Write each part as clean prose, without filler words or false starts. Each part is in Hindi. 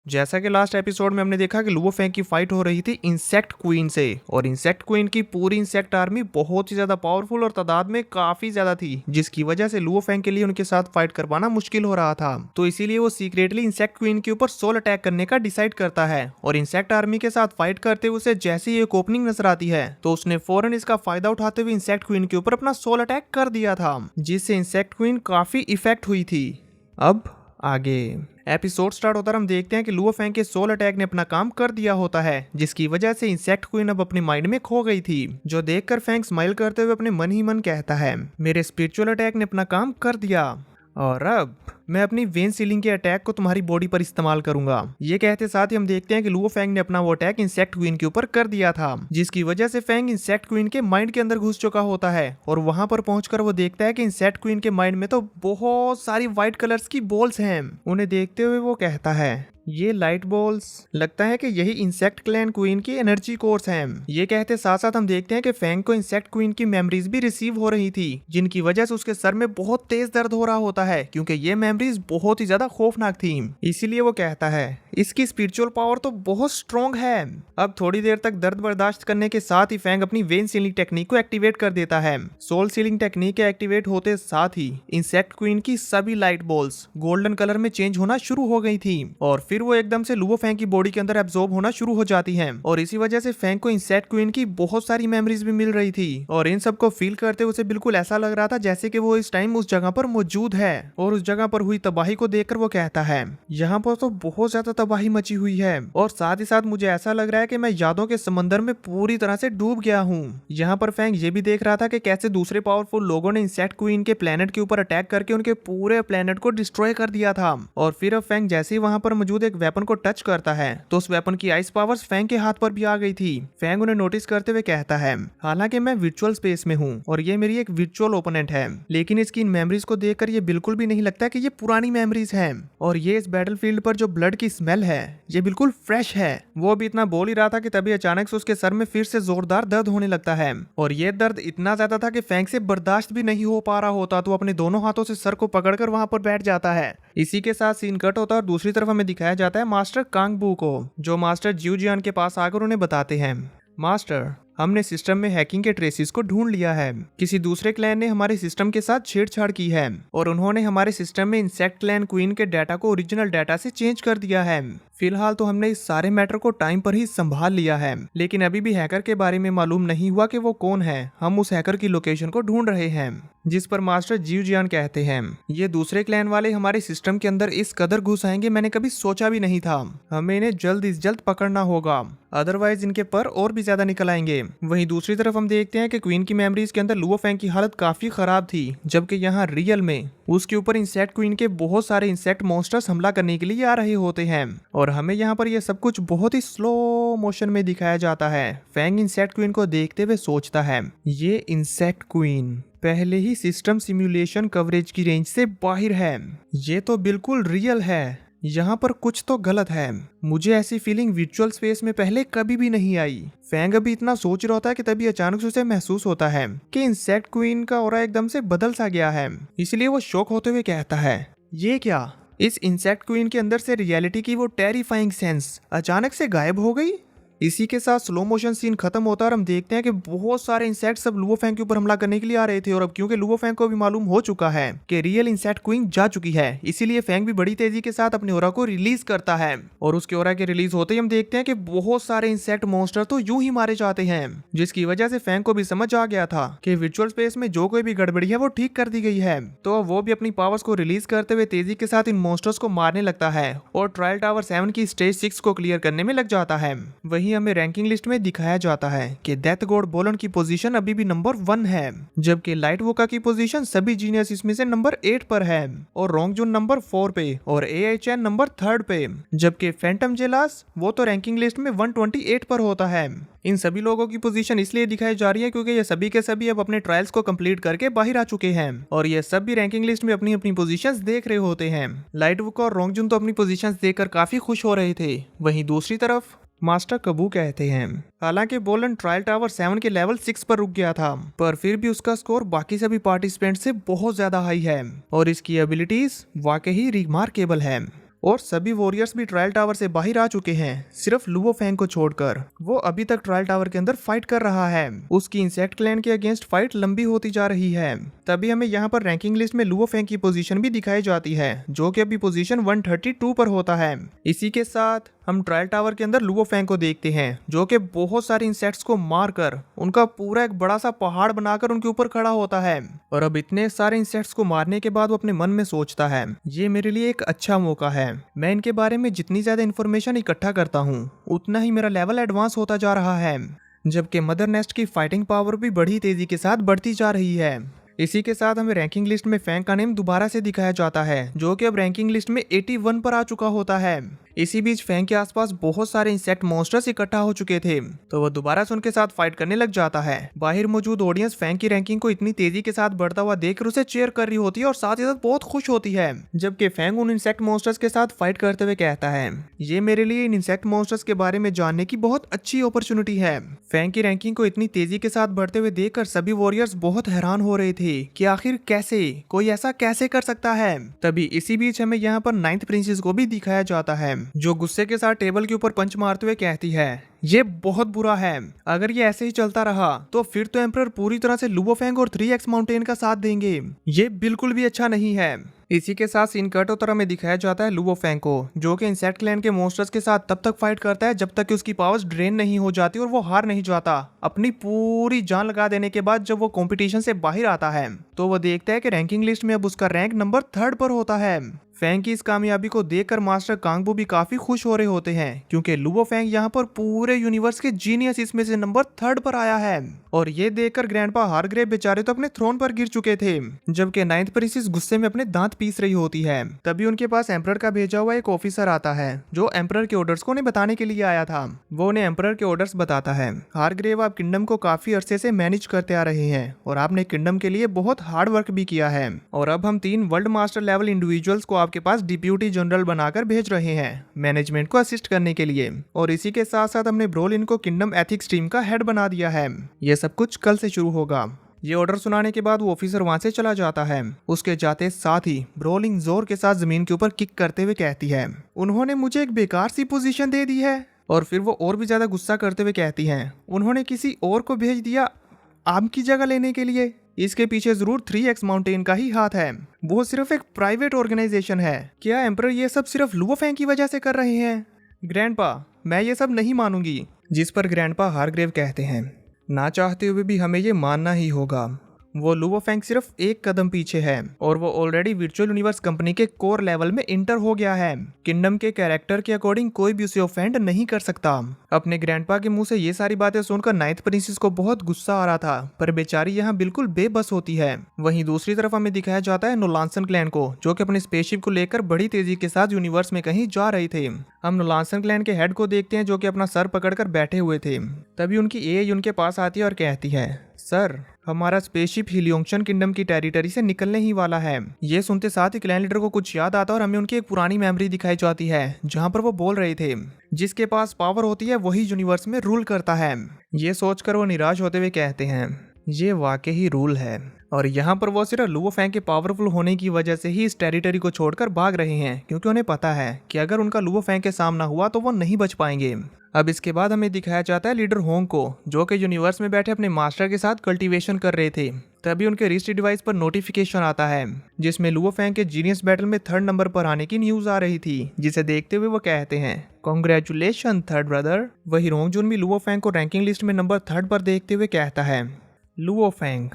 जैसा कि लास्ट एपिसोड में हमने देखा कि लुओ फेंग की फाइट हो रही थी इंसेक्ट क्वीन से, और इंसेक्ट क्वीन की पूरी इंसेक्ट आर्मी बहुत ही ज्यादा पावरफुल और तादाद में काफी ज्यादा थी, जिसकी वजह से लुओ फेंग के लिए उनके साथ फाइट कर पाना मुश्किल हो रहा था। तो इसीलिए वो सीक्रेटली इंसेक्ट क्वीन के ऊपर सोल अटैक करने का डिसाइड करता है, और इंसेक्ट आर्मी के साथ फाइट करते हुए उसे जैसे ही एक ओपनिंग नजर आती है तो उसने फौरन इसका फायदा उठाते हुए इंसेक्ट क्वीन के ऊपर अपना सोल अटैक कर दिया था, जिससे इंसेक्ट क्वीन काफी इफेक्ट हुई थी। अब आगे एपिसोड स्टार्ट होता है, हम देखते हैं कि लुओ फेंग के सोल अटैक ने अपना काम कर दिया होता है, जिसकी वजह से इंसेक्ट क्वीन अब अपने माइंड में खो गई थी, जो देखकर फेंग स्माइल करते हुए अपने मन ही मन कहता है, मेरे स्पिरिचुअल अटैक ने अपना काम कर दिया और अब मैं अपनी वेन सीलिंग के अटैक को तुम्हारी बॉडी पर इस्तेमाल करूंगा। ये कहते साथ ही हम देखते हैं कि लुओ फेंग ने अपना वो अटैक इंसेक्ट क्वीन के ऊपर कर दिया था, जिसकी वजह से फेंग इंसेक्ट क्वीन के माइंड के अंदर घुस चुका होता है, और वहां पर पहुंचकर वो देखता है कि इंसेक्ट क्वीन के माइंड में तो बहुत सारी व्हाइट कलर्स की बॉल्स हैं। उन्हें देखते हुए वो कहता है, ये लाइट बॉल्स, लगता है कि यही इंसेक्ट क्लैन क्वीन की एनर्जी कोर्स हैं। ये कहते साथ साथ हम देखते हैं कि फेंग को इंसेक्ट क्वीन की मेमोरीज भी रिसीव हो रही थी, जिनकी वजह से उसके सर में बहुत तेज दर्द हो रहा होता है, क्योंकि ये मेमोरीज बहुत ही ज्यादा खौफनाक थी। इसीलिए वो कहता है, इसकी स्पिरिचुअल पावर तो बहुत स्ट्रॉन्ग है। अब थोड़ी देर तक दर्द बर्दाश्त करने के साथ ही फेंग अपनी वेन सीलिंग टेक्निक को एक्टिवेट कर देता है। सोल सीलिंग टेक्निक के एक्टिवेट होते साथ ही इंसेक्ट क्वीन की सभी लाइट बॉल्स गोल्डन कलर में चेंज होना शुरू हो गई थी, और फिर वो एकदम से लुओ फेंग की बॉडी के अंदर एब्जॉर्ब होना शुरू हो जाती हैं, और इसी वजह से फेंग को इंसेक्ट क्वीन की बहुत सारी मेमोरीज भी मिल रही थी, और इन सब को फील करते उसे बिल्कुल ऐसा लग रहा था जैसे कि वो इस टाइम उस जगह पर मौजूद है, और उस जगह पर हुई तबाही को देखकर वो कहता है, यहाँ पर तो बहुत ज्यादा तबाही मची हुई है, और साथ ही साथ मुझे ऐसा लग रहा है कि मैं यादों के समंदर में पूरी तरह से डूब गया हूँ। यहाँ पर फेंग ये भी देख रहा था कि कैसे दूसरे पावरफुल लोगों ने इंसेक्ट क्वीन के प्लेनेट के ऊपर अटैक करके उनके पूरे प्लेनेट को डिस्ट्रॉय कर दिया था, और फिर अब फेंग जैसे ही वहां पर मौजूद एक वेपन को टच करता है तो उस वेपन की आइस पावर्स फेंग के हाथ पर भी आ गई थी। फेंग उन्हें नोटिस करते हुए कहता है, हालांकि मैं वर्चुअल स्पेस में हूँ और ये मेरी एक वर्चुअल ओपोनेंट है, लेकिन इसकी इन मेमोरीज को देखकर ये बिल्कुल भी नहीं लगता कि ये पुरानी मेमोरीज हैं, और ये इस बैटलफील्ड पर जो ब्लड की स्मेल है ये बिल्कुल फ्रेश है। वो भी इतना बोल ही रहा था कि तभी अचानक से उसके सर में फिर से जोरदार दर्द होने लगता है, और ये दर्द इतना ज्यादा था कि फेंग से बर्दाश्त भी नहीं हो पा रहा होता, तो अपने दोनों हाथों से सर को पकड़कर वहां पर बैठ जाता है। इसी के साथ सीन कट होता है और दूसरी तरफ हमें दिखाया जाता है मास्टर कांग बू को, जो मास्टर जियो जियान के पास आकर उन्हें बताते हैं, मास्टर हमने सिस्टम में हैकिंग के ट्रेसेस को ढूंढ लिया है। किसी दूसरे क्लैन ने हमारे सिस्टम के साथ छेड़छाड़ की है, और उन्होंने हमारे सिस्टम में इंसेक्ट क्लैन क्वीन के डाटा को ओरिजिनल डाटा से चेंज कर दिया है। फिलहाल तो हमने इस सारे मैटर को टाइम पर ही संभाल लिया है, लेकिन अभी भी हैकर के बारे में मालूम नहीं हुआ कि वो कौन है। हम उस हैकर की लोकेशन को ढूंढ रहे हैं। जिस पर मास्टर जियो जियान कहते हैं, ये दूसरे क्लैन वाले हमारे सिस्टम के अंदर इस कदर घुस आएंगे मैंने कभी सोचा भी नहीं था। हमें इन्हें जल्द से जल्द पकड़ना होगा, अदरवाइज इनके पर और भी ज्यादा निकल आएंगे। वहीं दूसरी तरफ हम देखते हैं कि क्वीन की मेमोरीज के अंदर लुओ फेंग की हालत काफी खराब थी, जबकि यहाँ रियल में उसके ऊपर इंसेक्ट क्वीन के बहुत सारे इंसेक्ट मॉन्स्टर्स हमला करने के लिए आ रहे होते हैं, और हमें यहाँ पर यह सब कुछ बहुत ही स्लो मोशन में दिखाया जाता है। फेंग इंसेक्ट क्वीन को देखते हुए सोचता है, ये इंसेक्ट क्वीन पहले ही सिस्टम सिमुलेशन कवरेज की रेंज से बाहर है, ये तो बिल्कुल रियल है, यहाँ पर कुछ तो गलत है। मुझे ऐसी फीलिंग वर्चुअल स्पेस में पहले कभी भी नहीं आई। फेंग अभी इतना सोच रहा होता है कि तभी अचानक से उसे महसूस होता है कि इंसेक्ट क्वीन का ऑरा एकदम से बदल सा गया है। इसलिए वो शॉक होते हुए कहता है, ये क्या? इस इंसेक्ट क्वीन के अंदर से रियलिटी की वो टेरिफाइंग सेंस अचानक से गायब हो गई। इसी के साथ स्लो मोशन सीन खत्म होता है और हम देखते हैं कि बहुत सारे इंसेक्ट सब लुओ फेंग के ऊपर हमला करने के लिए आ रहे थे, और अब क्योंकि लुओ फेंग को भी मालूम हो चुका है कि रियल इंसेक्ट क्वीन जा चुकी है, इसीलिए फेंग भी बड़ी तेजी के साथ अपने ओरा को रिलीज करता है, और उसके ओरा के रिलीज होते ही हम देखते हैं कि बहुत सारे इंसेक्ट मॉन्स्टर तो यूं ही मारे जाते हैं, जिसकी वजह से फेंग को भी समझ आ गया था कि वर्चुअल स्पेस में जो कोई भी गड़बड़ी है वो ठीक कर दी गई है। तो वो भी अपनी पावर्स को रिलीज करते हुए तेजी के साथ इन मॉन्स्टर्स को मारने लगता है, और ट्रायल टावर 7 की स्टेज 6 को क्लियर करने में लग जाता है। वहीं हमें रैंकिंग लिस्ट में दिखाया जाता है कि डेथ गॉड बोलन की पोजीशन अभी भी नंबर 1 है, जबकि लाइट वोका की पोजीशन सभी जीनियस इसमें से नंबर 8 पर है, और रोंगजुन नंबर 4 पे, और एएचएन नंबर 3 पे, जबकि फैंटम जेलास वो तो रैंकिंग लिस्ट में 128 पर होता है। इन सभी लोगों की पोजीशन इसलिए दिखाई जा रही है क्योंकि ये सभी के सभी अब अपने ट्रायल्स को कंप्लीट करके बाहर आ चुके हैं, और ये सब भी रैंकिंग लिस्ट में अपनी अपनी पोजीशंस देख रहे होते हैं। लाइट वोका और रोंगजुन तो अपनी पोजीशंस देखकर काफी खुश हो रहे थे। वहीं दूसरी तरफ मास्टर कबू कहते हैं, हालांकि बोलन ट्रायल टावर 7 के लेवल 6 पर रुक गया था, पर फिर भी उसका स्कोर बाकी सभी पार्टिसिपेंट से बहुत ज्यादा हाई है, और इसकी एबिलिटीज वाकई रिमार्केबल है। और सभी वॉरियर्स भी ट्रायल टावर से बाहर आ चुके हैं, सिर्फ लुओ फेंग को छोड़कर। वो अभी तक ट्रायल टावर के अंदर फाइट कर रहा है। उसकी इंसेक्ट क्लैन के अगेंस्ट फाइट लंबी होती जा रही है। तभी हमें यहाँ पर रैंकिंग लिस्ट में लुओ फेंग की पोजीशन भी दिखाई जाती है, जो कि अभी पोजीशन 132 पर होता है। इसी के साथ हम ट्रायल टावर के अंदर लुओ फेंग को देखते हैं, जो कि बहुत सारे इंसेक्ट्स को मारकर उनका पूरा एक बड़ा सा पहाड़ बनाकर उनके ऊपर खड़ा होता है। और अब इतने सारे इंसेक्ट्स को मारने के बाद वो अपने मन में सोचता है, ये मेरे लिए एक अच्छा मौका है। मैं इनके बारे में जितनी ज्यादा इन्फॉर्मेशन इकट्ठा करता हूँ, उतना ही मेरा लेवल एडवांस होता जा रहा है। जबकि मदर नेस्ट की फाइटिंग पावर भी बड़ी तेजी के साथ बढ़ती जा रही है। इसी के साथ हमें रैंकिंग लिस्ट में फैंग का नेम दोबारा से दिखाया जाता है, जो कि अब रैंकिंग लिस्ट में 81 पर आ चुका होता है। इसी बीच फैंग के आसपास बहुत सारे इंसेक्ट मॉन्स्टर्स इकट्ठा हो चुके थे, तो वो दोबारा से उनके साथ फाइट करने लग जाता है। बाहर मौजूद ऑडियंस फैंग की रैंकिंग को इतनी तेजी के साथ बढ़ता हुआ देखकर उसे चीयर कर रही होती है और साथ ही साथ बहुत खुश होती है। जबकि फैंग उन इंसेक्ट मॉन्स्टर्स के साथ फाइट करते हुए कहता है, ये मेरे लिए इन इंसेक्ट मॉन्स्टर्स के बारे में जानने की बहुत अच्छी अपॉर्चुनिटी है। फैंग की रैंकिंग को इतनी तेजी के साथ बढ़ते हुए देखकर सभी वॉरियर्स बहुत हैरान हो रहे थे कि आखिर कैसे कोई ऐसा कैसे कर सकता है। तभी इसी बीच हमें यहाँ पर 9th प्रिंसेस को भी दिखाया जाता है, जो गुस्से के साथ टेबल के ऊपर पंच मारते हुए कहती है, ये बहुत बुरा है। अगर ये ऐसे ही चलता रहा तो फिर तो एम्परर पूरी तरह से लुओ फेंग और 3x माउंटेन का साथ देंगे। ये बिल्कुल भी अच्छा नहीं है। इसी के साथ सीन कट होता में दिखाया जाता है लुओ फेंग को, जो कि इंसेक्ट क्लैन के मॉन्स्टर्स के साथ तब तक फाइट करता है जब तक कि उसकी पावर्स ड्रेन नहीं हो जाती और वो हार नहीं जाता। अपनी पूरी जान लगा देने के बाद जब वो कंपटीशन से बाहर आता है तो वो देखता है कि रैंकिंग लिस्ट में अब उसका रैंक नंबर 3rd पर होता है। फैंग की इस कामयाबी को देखकर मास्टर कांगबू भी काफी खुश हो रहे होते हैं, क्योंकि लुओ फेंग यहाँ पर पूरे यूनिवर्स के जीनियस इसमें से नंबर 3rd पर आया है। और ये देखकर ग्रैंडपा हारग्रेव बेचारे तो अपने थ्रोन पर गिर चुके थे, जबकि 9th प्रिंसेस गुस्से में अपने दांत पीस रही होती है। तभी उनके पास एम्परर का भेजा हुआ एक ऑफिसर आता है, जो एम्परर के ऑर्डर्स को उन्हें बताने के लिए आया था। वो उन्हें एम्परर के ऑर्डर्स बताता है, हारग्रेव आप किंगडम को काफी अरसे से मैनेज करते आ रहे हैं और आपने किंगडम के लिए बहुत हार्ड वर्क भी किया है, और अब हम 3 वर्ल्ड मास्टर लेवल इंडिविजुअल्स को आपके पास डिप्यूटी जनरल बनाकर भेज रहे हैं मैनेजमेंट को असिस्ट करने के लिए। और इसी के साथ साथ हमने ब्रोलिन को किंगडम एथिक्स टीम का हेड बना दिया है। ये सब कुछ कल से शुरू होगा। ये ऑर्डर सुनाने के बाद वो ऑफिसर वहां से चला जाता है। उसके जाते साथ ही ब्रोलिंग जोर के साथ जमीन के ऊपर किक करते हुए कहती है, उन्होंने मुझे एक बेकार सी पोजीशन दे दी है। और फिर वो और भी ज्यादा गुस्सा करते हुए कहती है, उन्होंने किसी और को भेज दिया आपकी जगह लेने के लिए। इसके पीछे जरूर 3x माउंटेन का ही हाथ है। वो सिर्फ एक प्राइवेट ऑर्गेनाइजेशन है। क्या एम्परर ये सब सिर्फ लुओ फेंग की वजह से कर रहे हैं? ग्रैंडपा, मैं ये सब नहीं मानूंगी। जिस पर ग्रैंडपा हारग्रेव कहते हैं, ना चाहते हुए भी हमें ये मानना ही होगा। वो लुओ फेंग सिर्फ एक कदम पीछे है और वो ऑलरेडी वर्चुअल यूनिवर्स कंपनी के कोर लेवल में इंटर हो गया है। किंगडम के कैरेक्टर के अकॉर्डिंग कोई भी उसे ऑफेंड नहीं कर सकता। अपने ग्रैंडपा के मुंह से ये सारी बातें सुनकर 9th प्रिंसेस को बहुत गुस्सा आ रहा था, पर बेचारी यहाँ बिल्कुल बेबस होती है। वहीं दूसरी तरफ हमें दिखाया जाता है नोलांसन क्लैन को, जो कि अपने स्पेसशिप को लेकर बड़ी तेजी के साथ यूनिवर्स में कहीं जा रहे थे। हम नोलांसन क्लैन के हेड को देखते हैं, जो कि अपना सर पकड़कर बैठे हुए थे। तभी उनकी एआई उनके पास आती है और कहती है, सर हमारा स्पेसशिप हिलियोंगशन किंगडम की टेरिटरी से निकलने ही वाला है। ये सुनते साथ ही क्लैन लीडर को कुछ याद आता है और हमें उनकी एक पुरानी मेमोरी दिखाई जाती है, जहां पर वो बोल रहे थे, जिसके पास पावर होती है वही यूनिवर्स में रूल करता है। ये सोचकर वो निराश होते हुए कहते हैं, ये वाकई ही रूल है। और यहाँ पर वो सिर्फ लुओ फेंग के पावरफुल होने की वजह से ही इस टेरिटरी को छोड़कर भाग रहे हैं, क्योंकि उन्हें पता है कि अगर उनका लुओ फेंग के सामना हुआ तो वो नहीं बच पाएंगे। अब इसके बाद हमें दिखाया जाता है लीडर होंग को, जो कि यूनिवर्स में बैठे अपने मास्टर के साथ कल्टीवेशन कर रहे थे। तभी उनके रिस्ट डिवाइस पर नोटिफिकेशन आता है, जिसमें लुओ फेंग के जीनियस बैटल में 3rd नंबर पर आने की न्यूज आ रही थी, जिसे देखते हुए वो कहते हैं, कांग्रेचुलेशन 3rd ब्रदर। वही रोंगजुन भी लुओ फेंग को रैंकिंग लिस्ट में नंबर 3rd पर देखते हुए कहता है, लुओ फेंग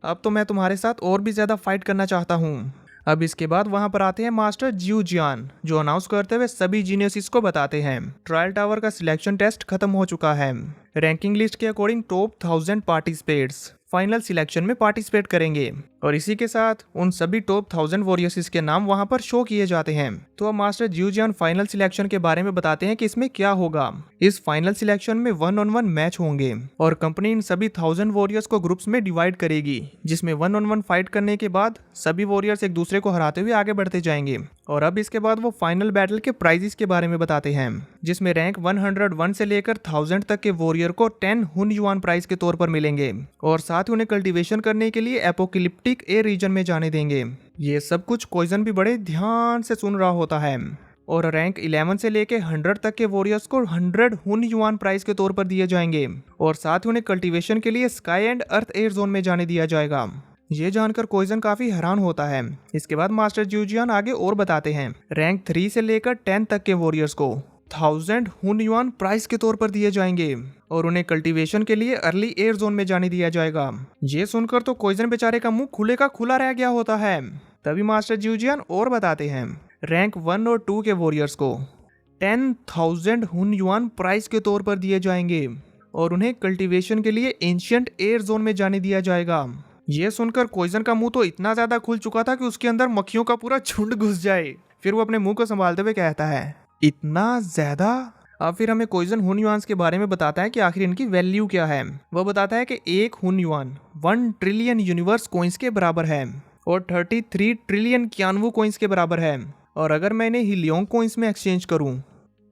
अब तो मैं तुम्हारे साथ और भी ज्यादा फाइट करना चाहता हूँ। अब इसके बाद वहां पर आते हैं मास्टर जियो जियान, जो अनाउंस करते हुए सभी जीनियसिस को बताते हैं, ट्रायल टावर का सिलेक्शन टेस्ट खत्म हो चुका है। रैंकिंग लिस्ट के according top 1000 participates final selection में पार्टिसिपेट करेंगे, और इसी के साथ उन सभी टॉप 1000 वॉरियर्स के नाम वहां पर शो किए जाते हैं। तो अब मास्टर जियो जियान फाइनल सिलेक्शन के बारे में बताते हैं कि इसमें क्या होगा। इस फाइनल सिलेक्शन में 1-on-1 मैच होंगे और कंपनी इन सभी 1000 वॉरियर्स को ग्रुप्स में डिवाइड करेगी, जिसमें 1-on-1 फाइट करने के बाद सभी वॉरियर्स एक दूसरे को हराते हुए आगे बढ़ते जाएंगे। और अब इसके बाद वो फाइनल बैटल के प्राइजेस के बारे में बताते हैं, जिसमें रैंक 101 से लेकर 1000 तक के वॉरियर को 10 हुन युआन प्राइज के तौर पर मिलेंगे, और साथ ही उन्हें कल्टीवेशन करने के लिए एपोकलिप्टिक ए रीजन में जाने देंगे। ये सब कुछ कोइजन भी बड़े ध्यान से सुन रहा होता है। और रैंक 11 से लेके 100 तक के वॉरियर्स को 100 हुन युआन प्राइस के तौर पर दिए जाएंगे और साथ ही उन्हें कल्टीवेशन के लिए sky and earth air zone में जाने दिया जाएगा। ये जानकर कोइजन काफी हैरान होता है। इसके बाद मास्टर ज्यूजियान आगे और बताते हैं रैंक 3 से लेकर 10 तक के वॉरियर्स को 1000 हुन युआन प्राइस के तौर पर दिए जाएंगे और उन्हें कल्टीवेशन के लिए अर्ली एयर जोन में जाने दिया जाएगा। ये सुनकर तो कोइजन बेचारे का मुंह खुले का खुला रह गया होता है। तभी मास्टर ज्यूजियान और बताते हैं रैंक 1 और 2 के वॉरियर्स को 10,000 हुन युआन प्राइस के तौर पर दिए जाएंगे और उन्हें कल्टीवेशन के लिए एंशियंट एयर जोन में जाने दिया जाएगा। ये सुनकर कोइजन का मुंह तो इतना ज्यादा खुल चुका था कि उसके अंदर मक्खियों का पूरा झुंड घुस जाए। फिर वो अपने मुंह को संभालते हुए कहता है इतना ज्यादा। अब फिर हमें कोइजन हुन युआन्स के बारे में बताता है कि आखिर इनकी वैल्यू क्या है। वो बताता है कि एक हुन युआन 1 ट्रिलियन यूनिवर्स कोइंस के बराबर है और 33 ट्रिलियन क्यानवू कोइंस के बराबर है। और अगर मैं इन्हें हिलियोंग कोइंस में एक्सचेंज करूं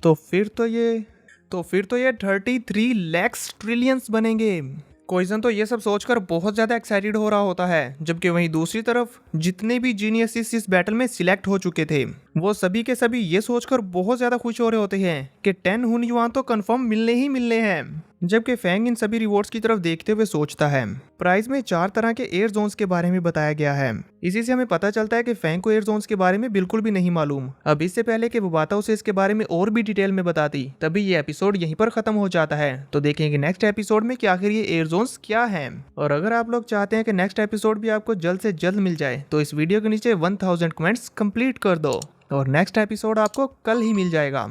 तो फिर तो ये 33 लैक्स ट्रिलियंस बनेंगे। कोइजन तो ये सब सोचकर बहुत ज्यादा एक्साइटेड हो रहा होता है, जबकि वहीं दूसरी तरफ जितने भी जीनियसिस इस बैटल में सिलेक्ट हो चुके थे वो सभी के सभी ये सोचकर बहुत ज्यादा खुश हो रहे होते हैं कि 10 हुन युआन तो कंफर्म मिलने ही मिलने हैं। जबकि फैंग इन सभी रिवॉर्ड्स की तरफ देखते हुए सोचता है प्राइज में 4 तरह के एयर जोन्स के बारे में बताया गया है। इसी से हमें पता चलता है कि फैंग को एयर जोन्स के बारे में बिल्कुल भी नहीं मालूम। अब इससे पहले कि वो बाता उसे इसके बारे में और भी डिटेल में बताती तभी ये एपिसोड यहीं पर खत्म हो जाता है। तो देखेंगे नेक्स्ट एपिसोड में कि आखिर ये एयर जोन्स क्या हैं। और अगर आप लोग चाहते हैं कि नेक्स्ट एपिसोड भी आपको जल्द से जल्द मिल जाए तो इस वीडियो के नीचे 1000 कमेंट्स कंप्लीट कर दो और नेक्स्ट एपिसोड आपको कल ही मिल जाएगा।